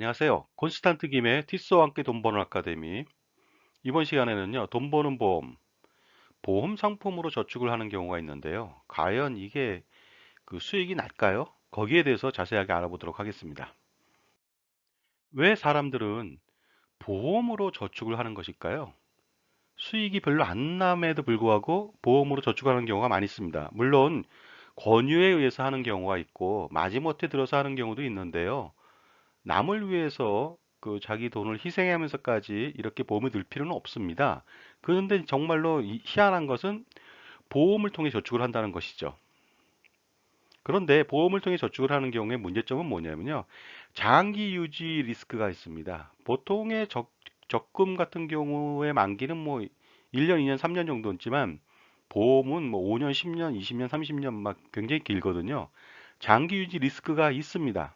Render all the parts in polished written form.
안녕하세요. 콘스탄트 김의 티스와 함께 돈 버는 아카데미. 이번 시간에는요, 돈 버는 보험 상품으로 저축을 하는 경우가 있는데요. 과연 이게 그 수익이 날까요? 거기에 대해서 자세하게 알아보도록 하겠습니다. 왜 사람들은 보험으로 저축을 하는 것일까요? 수익이 별로 안 남에도 불구하고 보험으로 저축하는 경우가 많이 있습니다. 물론 권유에 의해서 하는 경우가 있고 마지못해 들어서 하는 경우도 있는데요. 남을 위해서 그 자기 돈을 희생하면서까지 이렇게 보험을 들 필요는 없습니다. 그런데 정말로 희한한 것은 보험을 통해 저축을 한다는 것이죠. 그런데 보험을 통해 저축을 하는 경우에 문제점은 뭐냐면요. 장기 유지 리스크가 있습니다. 보통의 적금 같은 경우에 만기는 뭐 1년, 2년, 3년 정도 있지만 보험은 뭐 5년, 10년, 20년, 30년 막 굉장히 길거든요. 장기 유지 리스크가 있습니다.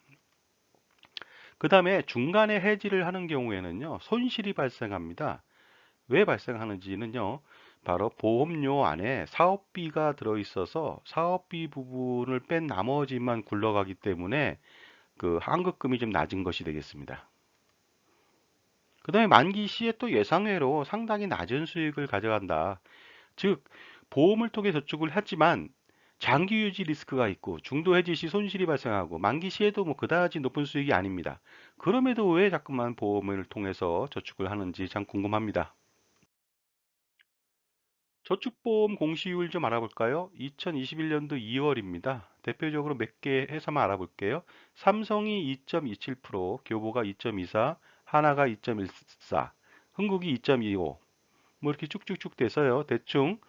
그 다음에 중간에 해지를 하는 경우에는요, 손실이 발생합니다. 왜 발생하는지는요, 바로 보험료 안에 사업비가 들어있어서 사업비 부분을 뺀 나머지만 굴러가기 때문에 그 환급금이 좀 낮은 것이 되겠습니다. 그 다음에 만기 시에 또 예상외로 상당히 낮은 수익을 가져간다. 즉, 보험을 통해 저축을 했지만 장기 유지 리스크가 있고 중도 해지 시 손실이 발생하고 만기 시에도 뭐 그다지 높은 수익이 아닙니다. 그럼에도 왜 자꾸만 보험을 통해서 저축을 하는지 참 궁금합니다. 저축보험 공시율 좀 알아볼까요? 2021년도 2월입니다. 대표적으로 몇 개 회사만 알아볼게요. 삼성이 2.27%, 교보가 2.24, 하나가 2.14, 흥국이 2.25, 뭐 이렇게 쭉쭉쭉 돼서요. 대충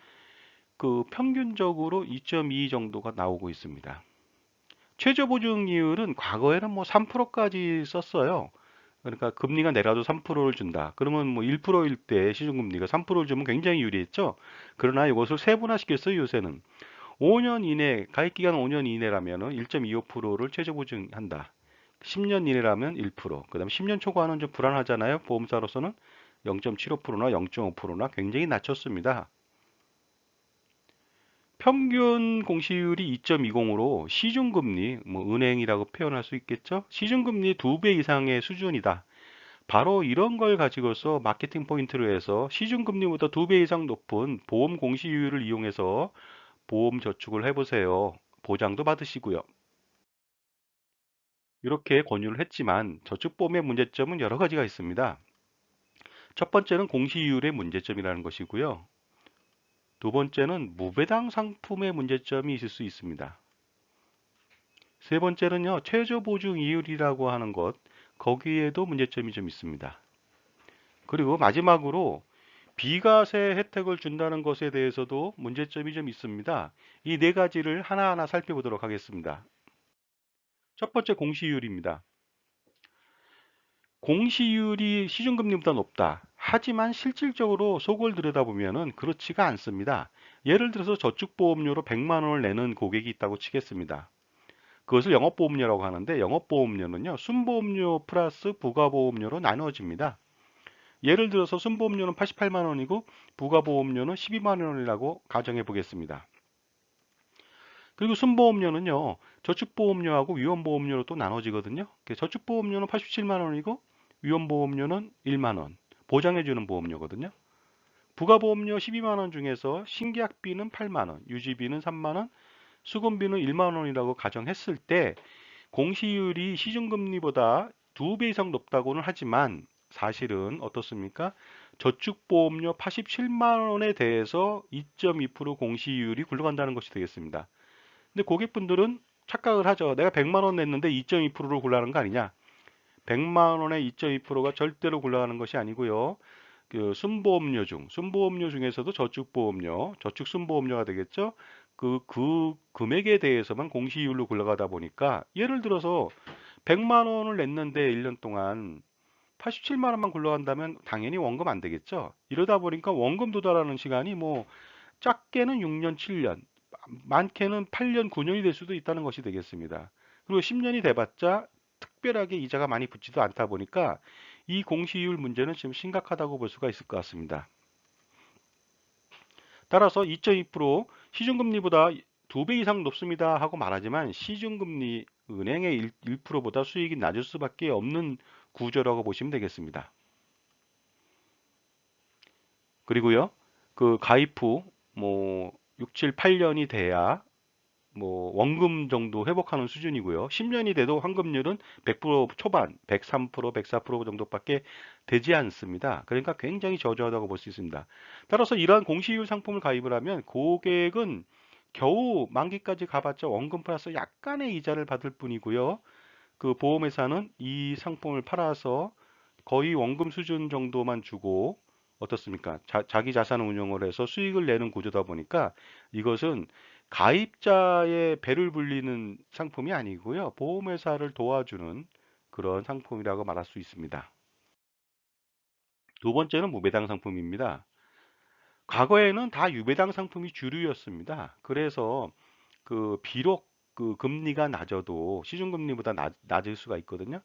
그 평균적으로 2.2 정도가 나오고 있습니다. 최저 보증이율은 과거에는 뭐 3%까지 썼어요. 그러니까 금리가 내려도 3%를 준다. 그러면 뭐 1%일 때 시중금리가 3%를 주면 굉장히 유리했죠. 그러나 이것을 세분화시켰어요, 요새는. 5년 이내, 가입기간 5년 이내라면 1.25%를 최저 보증한다. 10년 이내라면 1%. 그다음 10년 초과는 좀 불안하잖아요. 보험사로서는 0.75%나 0.5%나 굉장히 낮췄습니다. 평균 공시율이 2.20으로 시중금리, 뭐 은행이라고 표현할 수 있겠죠? 시중금리 2배 이상의 수준이다. 바로 이런 걸 가지고서 마케팅 포인트로 해서 시중금리보다 2배 이상 높은 보험 공시율을 이용해서 보험 저축을 해보세요. 보장도 받으시고요. 이렇게 권유를 했지만 저축보험의 문제점은 여러 가지가 있습니다. 첫 번째는 공시율의 문제점이라는 것이고요. 두 번째는 무배당 상품의 문제점이 있을 수 있습니다. 세 번째는요, 최저 보증 이율이라고 하는 것, 거기에도 문제점이 좀 있습니다. 그리고 마지막으로 비과세 혜택을 준다는 것에 대해서도 문제점이 좀 있습니다. 이 네 가지를 하나하나 살펴보도록 하겠습니다. 첫 번째 공시율입니다. 공시율이 시중금리보다 높다. 하지만 실질적으로 속을 들여다보면 그렇지가 않습니다. 예를 들어서 저축보험료로 100만 원을 내는 고객이 있다고 치겠습니다. 그것을 영업보험료라고 하는데 영업보험료는요, 순보험료 플러스 부가보험료로 나누어집니다. 예를 들어서 순보험료는 88만 원이고 부가보험료는 12만 원이라고 가정해 보겠습니다. 그리고 순보험료는요, 저축보험료하고 위험보험료로 또 나눠지거든요. 저축보험료는 87만 원이고 위험보험료는 1만 원, 보장해주는 보험료거든요. 부가보험료 12만 원 중에서 신계약비는 8만 원, 유지비는 3만 원, 수건비는 1만 원이라고 가정했을 때 공시율이 시중금리보다 2배 이상 높다고는 하지만 사실은 어떻습니까? 저축보험료 87만 원에 대해서 2.2% 공시율이 굴러간다는 것이 되겠습니다. 근데 고객분들은 착각을 하죠. 내가 100만 원 냈는데 2.2%로 굴러가는 거 아니냐? 100만 원에 2.2%가 절대로 굴러가는 것이 아니고요. 그 순보험료 중에서도 저축보험료, 저축순보험료가 되겠죠. 그 금액에 대해서만 공시율로 굴러가다 보니까 예를 들어서 100만 원을 냈는데 1년 동안 87만 원만 굴러간다면 당연히 원금 안 되겠죠. 이러다 보니까 원금 도달하는 시간이 뭐 작게는 6년, 7년, 많게는 8년, 9년이 될 수도 있다는 것이 되겠습니다. 그리고 10년이 돼봤자 특별하게 이자가 많이 붙지도 않다 보니까 이 공시율 문제는 지금 심각하다고 볼 수가 있을 것 같습니다. 따라서 2.2% 시중금리보다 2배 이상 높습니다 하고 말하지만 시중금리 은행의 1%보다 수익이 낮을 수밖에 없는 구조라고 보시면 되겠습니다. 그리고요, 그 가입 후 뭐 6, 7, 8년이 돼야 뭐 원금 정도 회복하는 수준이고요. 10년이 돼도 환급률은 100% 초반, 103%, 104% 정도밖에 되지 않습니다. 그러니까 굉장히 저조하다고 볼 수 있습니다. 따라서 이러한 공시이율 상품을 가입을 하면 고객은 겨우 만기까지 가봤자 원금 플러스 약간의 이자를 받을 뿐이고요. 그 보험회사는 이 상품을 팔아서 거의 원금 수준 정도만 주고 어떻습니까? 자기 자산 운용을 해서 수익을 내는 구조다 보니까 이것은 가입자의 배를 불리는 상품이 아니고요. 보험회사를 도와주는 그런 상품이라고 말할 수 있습니다. 두 번째는 무배당 상품입니다. 과거에는 다 유배당 상품이 주류였습니다. 그래서 그 비록 그 금리가 낮아도 시중금리보다 낮을 수가 있거든요.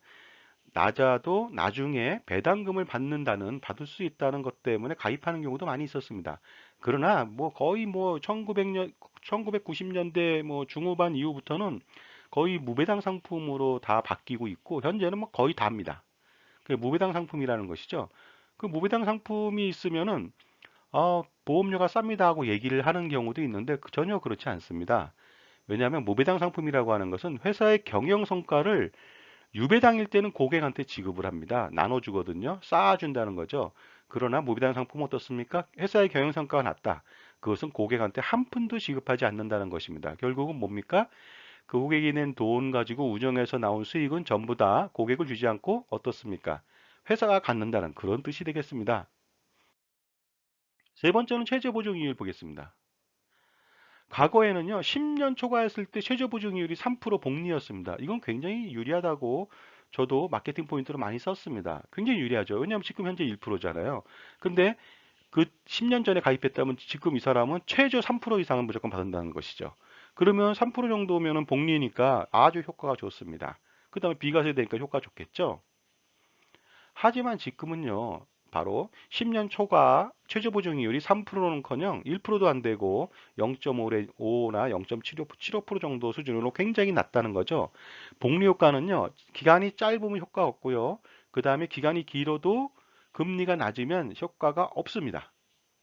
낮아도 나중에 배당금을 받을 수 있다는 것 때문에 가입하는 경우도 많이 있었습니다. 그러나 뭐 거의 뭐 1990년대 뭐 중후반 이후부터는 거의 무배당 상품으로 다 바뀌고 있고 현재는 뭐 거의 다입니다. 그 무배당 상품이라는 것이죠. 그 무배당 상품이 있으면은 보험료가 쌉니다 하고 얘기를 하는 경우도 있는데 전혀 그렇지 않습니다. 왜냐하면 무배당 상품이라고 하는 것은 회사의 경영 성과를 유배당일 때는 고객한테 지급을 합니다. 나눠주거든요. 쌓아준다는 거죠. 그러나 무배당 상품은 어떻습니까? 회사의 경영 성과가 낮다. 그것은 고객한테 한 푼도 지급하지 않는다는 것입니다. 결국은 뭡니까? 그 고객이 낸 돈 가지고 운영해서 나온 수익은 전부 다 고객을 주지 않고 어떻습니까? 회사가 갖는다는 그런 뜻이 되겠습니다. 세 번째는 최저보증이율 보겠습니다. 과거에는요, 10년 초과했을 때 최저보증이율이 3% 복리였습니다. 이건 굉장히 유리하다고 저도 마케팅 포인트로 많이 썼습니다. 굉장히 유리하죠. 왜냐하면 지금 현재 1%잖아요. 근데 그 10년 전에 가입했다면 지금 이 사람은 최저 3% 이상은 무조건 받는다는 것이죠. 그러면 3% 정도면은 복리니까 아주 효과가 좋습니다. 그 다음에 비과세 되니까 효과 좋겠죠. 하지만 지금은요, 바로 10년 초과 최저보증이율이 3%는커녕 1%도 안 되고 0.5나 0.75% 정도 수준으로 굉장히 낮다는 거죠. 복리 효과는요, 기간이 짧으면 효과 없고요. 그 다음에 기간이 길어도 금리가 낮으면 효과가 없습니다.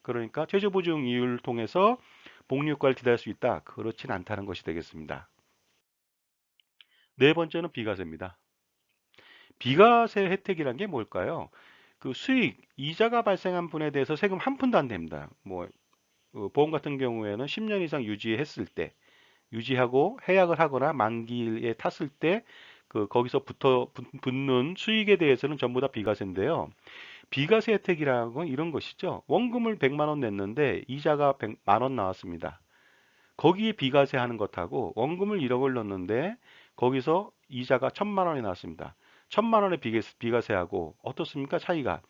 그러니까 최저보증이율을 통해서 복리 효과를 기대할 수 있다. 그렇진 않다는 것이 되겠습니다. 네 번째는 비과세입니다. 비과세 혜택이란 게 뭘까요? 그 수익, 이자가 발생한 분에 대해서 세금 한 푼도 안 냅니다. 뭐, 보험 같은 경우에는 10년 이상 유지했을 때, 유지하고 해약을 하거나 만기에 탔을 때, 거기서 붙는 수익에 대해서는 전부 다 비과세인데요. 비과세 혜택이라는 건 이런 것이죠. 원금을 100만 원 냈는데 이자가 100만 원 나왔습니다. 거기에 비과세 하는 것하고 원금을 1억을 넣었는데 거기서 이자가 1,000만 원이 나왔습니다. 1,000만 원의 비과세하고 어떻습니까? 차이가.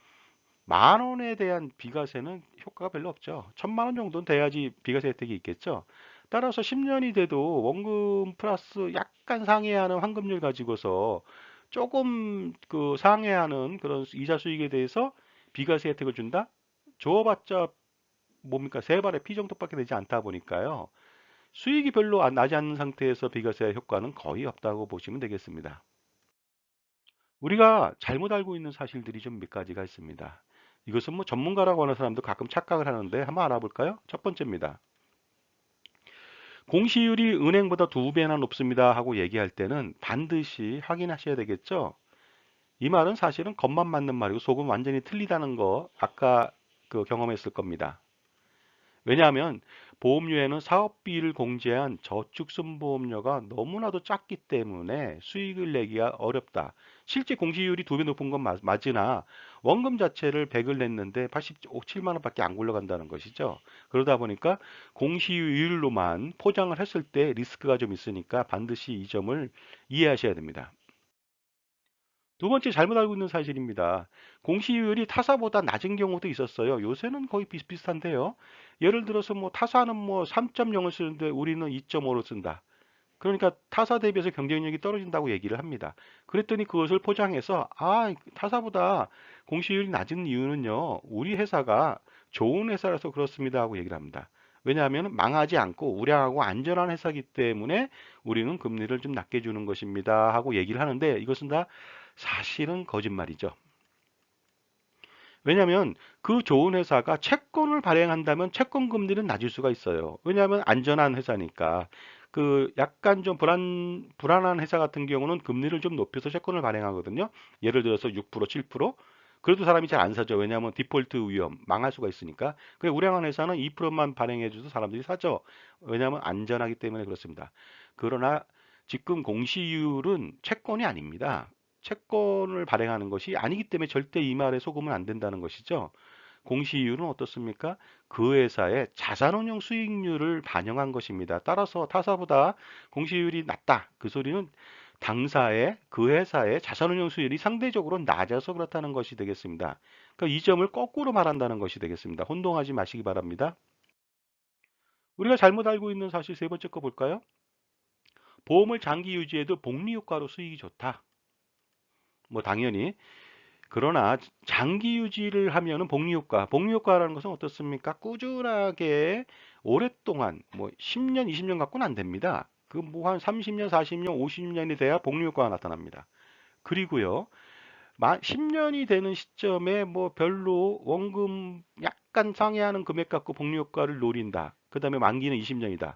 만 원에 대한 비과세는 효과가 별로 없죠. 1,000만 원 정도는 돼야지 비과세 혜택이 있겠죠. 따라서 10년이 돼도 원금 플러스 약간 상회하는 환급률 가지고서 조금 그 상회하는 그런 이자 수익에 대해서 비과세 혜택을 준다? 줘봤자 뭡니까? 세 발의 피 정도밖에 되지 않다 보니까요. 수익이 별로 나지 않는 상태에서 비과세 효과는 거의 없다고 보시면 되겠습니다. 우리가 잘못 알고 있는 사실들이 좀 몇 가지가 있습니다. 이것은 뭐 전문가라고 하는 사람도 가끔 착각을 하는데 한번 알아볼까요? 첫 번째입니다. 공시율이 은행보다 2배나 높습니다 하고 얘기할 때는 반드시 확인하셔야 되겠죠? 이 말은 사실은 겉만 맞는 말이고 속은 완전히 틀리다는 거 아까 경험했을 겁니다. 왜냐하면 보험료에는 사업비를 공제한 저축순보험료가 너무나도 작기 때문에 수익을 내기가 어렵다. 실제 공시율이 2배 높은 건 맞으나 원금 자체를 100을 냈는데 87만 원밖에 안 굴러간다는 것이죠. 그러다 보니까 공시율로만 포장을 했을 때 리스크가 좀 있으니까 반드시 이 점을 이해하셔야 됩니다. 두 번째 잘못 알고 있는 사실입니다. 공시율이 타사보다 낮은 경우도 있었어요. 요새는 거의 비슷비슷한데요. 예를 들어서 뭐 타사는 뭐 3.0을 쓰는데 우리는 2.5로 쓴다. 그러니까 타사 대비해서 경쟁력이 떨어진다고 얘기를 합니다. 그랬더니 그것을 포장해서 타사보다 공시율이 낮은 이유는요. 우리 회사가 좋은 회사라서 그렇습니다 하고 얘기를 합니다. 왜냐하면 망하지 않고 우량하고 안전한 회사이기 때문에 우리는 금리를 좀 낮게 주는 것입니다 하고 얘기를 하는데 이것은 다 사실은 거짓말이죠. 왜냐하면 그 좋은 회사가 채권을 발행한다면 채권 금리는 낮을 수가 있어요. 왜냐하면 안전한 회사니까. 그 약간 좀 불안한 회사 같은 경우는 금리를 좀 높여서 채권을 발행하거든요. 예를 들어서 6%, 7%. 그래도 사람이 잘 안 사죠. 왜냐하면 디폴트 위험, 망할 수가 있으니까. 그 우량한 회사는 2%만 발행해줘도 사람들이 사죠. 왜냐하면 안전하기 때문에 그렇습니다. 그러나 지금 공시이율은 채권이 아닙니다. 채권을 발행하는 것이 아니기 때문에 절대 이 말에 속으면 안 된다는 것이죠. 공시이율은 어떻습니까? 그 회사의 자산운용 수익률을 반영한 것입니다. 따라서 타사보다 공시이율이 낮다. 그 소리는 당사의 그 회사의 자산운용 수익률이 상대적으로 낮아서 그렇다는 것이 되겠습니다. 그러니까 이 점을 거꾸로 말한다는 것이 되겠습니다. 혼동하지 마시기 바랍니다. 우리가 잘못 알고 있는 사실 세 번째 거 볼까요? 보험을 장기 유지해도 복리 효과로 수익이 좋다. 뭐 당연히 그러나 장기 유지를 하면은 복리 효과라는 것은 어떻습니까? 꾸준하게 오랫동안 뭐 10년, 20년 갖고는 안 됩니다. 그 뭐 한 30년, 40년, 50년이 돼야 복리 효과가 나타납니다. 그리고요, 10년이 되는 시점에 뭐 별로 원금 약간 상회하는 금액 갖고 복리 효과를 노린다. 그 다음에 만기는 20년이다.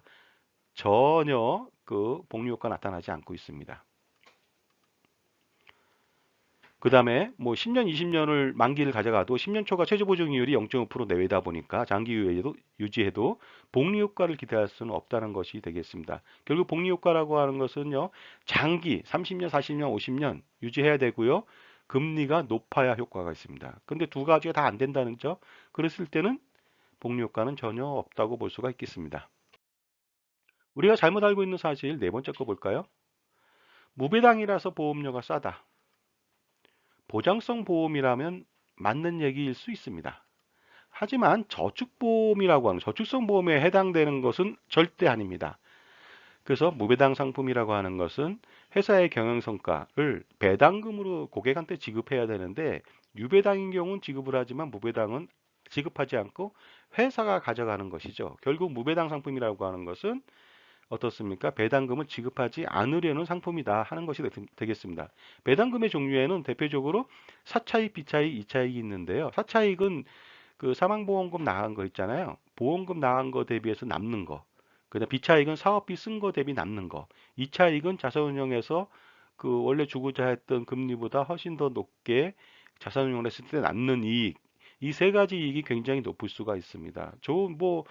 전혀 그 복리 효과 나타나지 않고 있습니다. 그 다음에 뭐 10년, 20년을 만기를 가져가도 10년 초과 최저보증이율이 0.5% 내외다 보니까 장기 유지해도 복리 효과를 기대할 수는 없다는 것이 되겠습니다. 결국 복리 효과라고 하는 것은요, 장기 30년, 40년, 50년 유지해야 되고요. 금리가 높아야 효과가 있습니다. 근데 두 가지가 다 안 된다는 점, 그랬을 때는 복리 효과는 전혀 없다고 볼 수가 있겠습니다. 우리가 잘못 알고 있는 사실 네 번째 거 볼까요? 무배당이라서 보험료가 싸다. 보장성 보험이라면 맞는 얘기일 수 있습니다. 하지만 저축보험이라고 하는 저축성 보험에 해당되는 것은 절대 아닙니다. 그래서 무배당 상품이라고 하는 것은 회사의 경영성과를 배당금으로 고객한테 지급해야 되는데 유배당인 경우는 지급을 하지만 무배당은 지급하지 않고 회사가 가져가는 것이죠. 결국 무배당 상품이라고 하는 것은 어떻습니까? 배당금을 지급하지 않으려는 상품이다 하는 것이 되겠습니다. 배당금의 종류에는 대표적으로 사차익, 비차익, 이차익이 있는데요. 사차익은 그 사망보험금 나간 거 있잖아요. 보험금 나간 거 대비해서 남는 거. 그다음 비차익은 사업비 쓴 거 대비 남는 거. 이차익은 자산운용에서 그 원래 주고자 했던 금리보다 훨씬 더 높게 자산운용을 했을 때 남는 이익. 이 세 가지 이익이 굉장히 높을 수가 있습니다. 좋은 뭐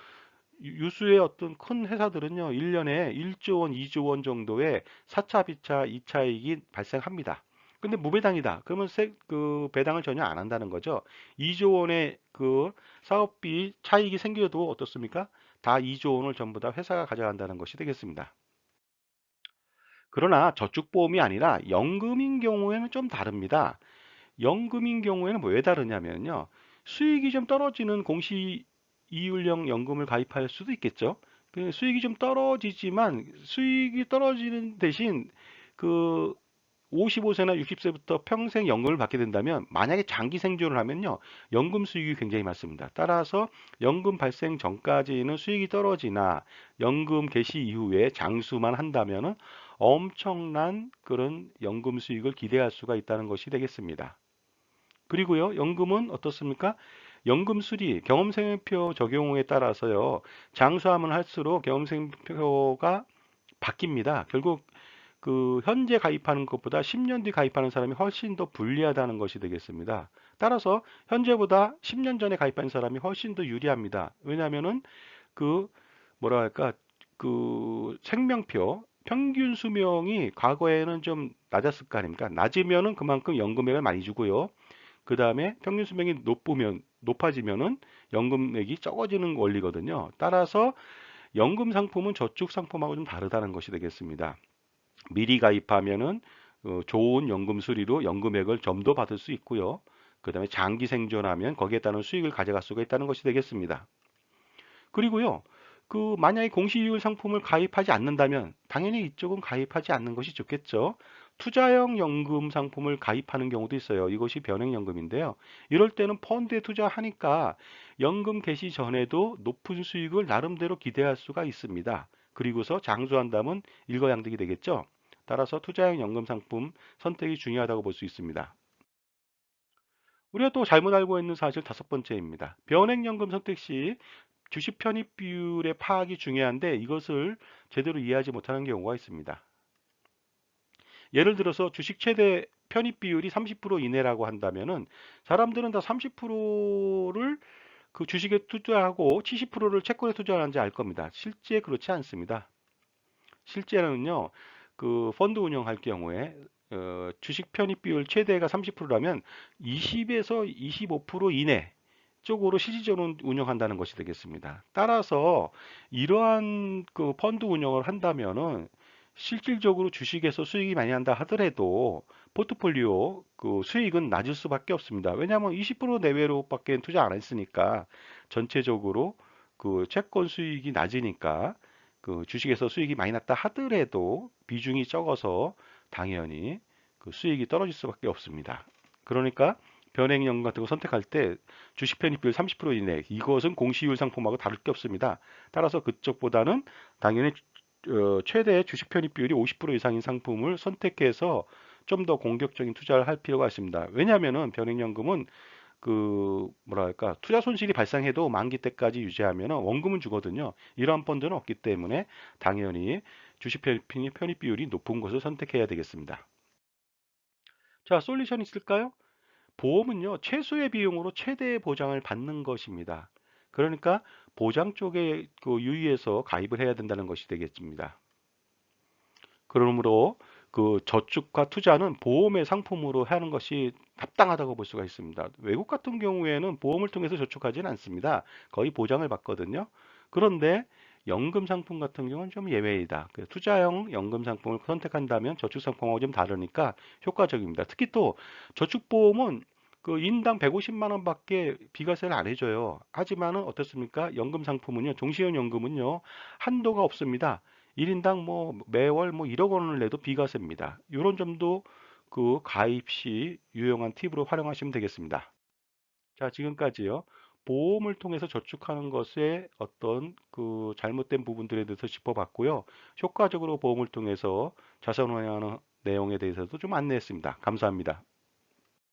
유수의 어떤 큰 회사들은요, 1년에 1조 원, 2조 원 정도의 4차, 비차, 2차 이익이 발생합니다. 근데 무배당이다. 그러면 그 배당을 전혀 안 한다는 거죠. 2조 원의 그 사업비 차익이 생겨도 어떻습니까? 다 2조 원을 전부 다 회사가 가져간다는 것이 되겠습니다. 그러나 저축보험이 아니라 연금인 경우에는 좀 다릅니다. 연금인 경우에는 뭐 왜 다르냐면요. 수익이 좀 떨어지는 공시 이율형 연금을 가입할 수도 있겠죠. 그 수익이 좀 떨어지지만 수익이 떨어지는 대신 그 55세나 60세부터 평생 연금을 받게 된다면 만약에 장기 생존을 하면요. 연금 수익이 굉장히 많습니다. 따라서 연금 발생 전까지는 수익이 떨어지나 연금 개시 이후에 장수만 한다면은 엄청난 그런 연금 수익을 기대할 수가 있다는 것이 되겠습니다. 그리고요, 연금은 어떻습니까? 연금 수리, 경험생명표 적용에 따라서요, 장수하면 할수록 경험생명표가 바뀝니다. 결국 그 현재 가입하는 것보다 10년 뒤 가입하는 사람이 훨씬 더 불리하다는 것이 되겠습니다. 따라서 현재보다 10년 전에 가입한 사람이 훨씬 더 유리합니다. 왜냐하면은 그 뭐라 할까 그 생명표 평균 수명이 과거에는 좀 낮았을 거 아닙니까? 낮으면은 그만큼 연금액을 많이 주고요. 그 다음에 평균 수명이 높아지면은 연금액이 적어지는 원리거든요. 따라서 연금 상품은 저축 상품하고 좀 다르다는 것이 되겠습니다. 미리 가입하면은 좋은 연금 수리로 연금액을 좀 더 받을 수 있고요. 그 다음에 장기 생존하면 거기에 따른 수익을 가져갈 수가 있다는 것이 되겠습니다. 그리고요, 그 만약에 공시이율 상품을 가입하지 않는다면 당연히 이쪽은 가입하지 않는 것이 좋겠죠. 투자형 연금 상품을 가입하는 경우도 있어요. 이것이 변액연금인데요. 이럴 때는 펀드에 투자하니까 연금 개시 전에도 높은 수익을 나름대로 기대할 수가 있습니다. 그리고서 장수한다면 일거양득이 되겠죠. 따라서 투자형 연금 상품 선택이 중요하다고 볼 수 있습니다. 우리가 또 잘못 알고 있는 사실 다섯 번째입니다. 변액연금 선택 시 주식 편입 비율의 파악이 중요한데 이것을 제대로 이해하지 못하는 경우가 있습니다. 예를 들어서 주식 최대 편입 비율이 30% 이내라고 한다면은 사람들은 다 30%를 그 주식에 투자하고 70%를 채권에 투자하는지 알 겁니다. 실제 그렇지 않습니다. 실제로는요, 그 펀드 운영할 경우에 주식 편입 비율 최대가 30%라면 20에서 25% 이내 쪽으로 실질적으로 운영한다는 것이 되겠습니다. 따라서 이러한 그 펀드 운영을 한다면은 실질적으로 주식에서 수익이 많이 난다 하더라도 포트폴리오 그 수익은 낮을 수밖에 없습니다. 왜냐하면 20% 내외로밖에 투자 안 했으니까 전체적으로 그 채권 수익이 낮으니까 그 주식에서 수익이 많이 났다 하더라도 비중이 적어서 당연히 그 수익이 떨어질 수밖에 없습니다. 그러니까 변액연금 같은 거 선택할 때 주식 편입비율 30% 이내 이것은 공시율 상품하고 다를 게 없습니다. 따라서 그쪽보다는 당연히 최대 주식 편입비율이 50% 이상인 상품을 선택해서 좀 더 공격적인 투자를 할 필요가 있습니다. 왜냐하면은 변액연금은 그 뭐랄까 투자 손실이 발생해도 만기 때까지 유지하면 원금은 주거든요. 이러한 펀드는 없기 때문에 당연히 주식 편입 비율이 높은 것을 선택해야 되겠습니다. 자, 솔루션 있을까요? 보험은요, 최소의 비용으로 최대의 보장을 받는 것입니다. 그러니까 보장 쪽에 그 유의해서 가입을 해야 된다는 것이 되겠습니다. 그러므로 그 저축과 투자는 보험의 상품으로 하는 것이 합당하다고 볼 수가 있습니다. 외국 같은 경우에는 보험을 통해서 저축하지는 않습니다. 거의 보장을 받거든요. 그런데 연금 상품 같은 경우는 좀 예외이다. 투자형 연금 상품을 선택한다면 저축 상품하고 좀 다르니까 효과적입니다. 특히 또 저축보험은 그 인당 150만 원밖에 비과세를 안 해줘요. 하지만은 어떻습니까? 연금 상품은요, 종신형 연금은요, 한도가 없습니다. 1인당 뭐 매월 뭐 1억 원을 내도 비과세입니다. 이런 점도 그 가입 시 유용한 팁으로 활용하시면 되겠습니다. 자, 지금까지요. 보험을 통해서 저축하는 것에 어떤 그 잘못된 부분들에 대해서 짚어봤고요. 효과적으로 보험을 통해서 자산 운용하는 내용에 대해서도 좀 안내했습니다. 감사합니다.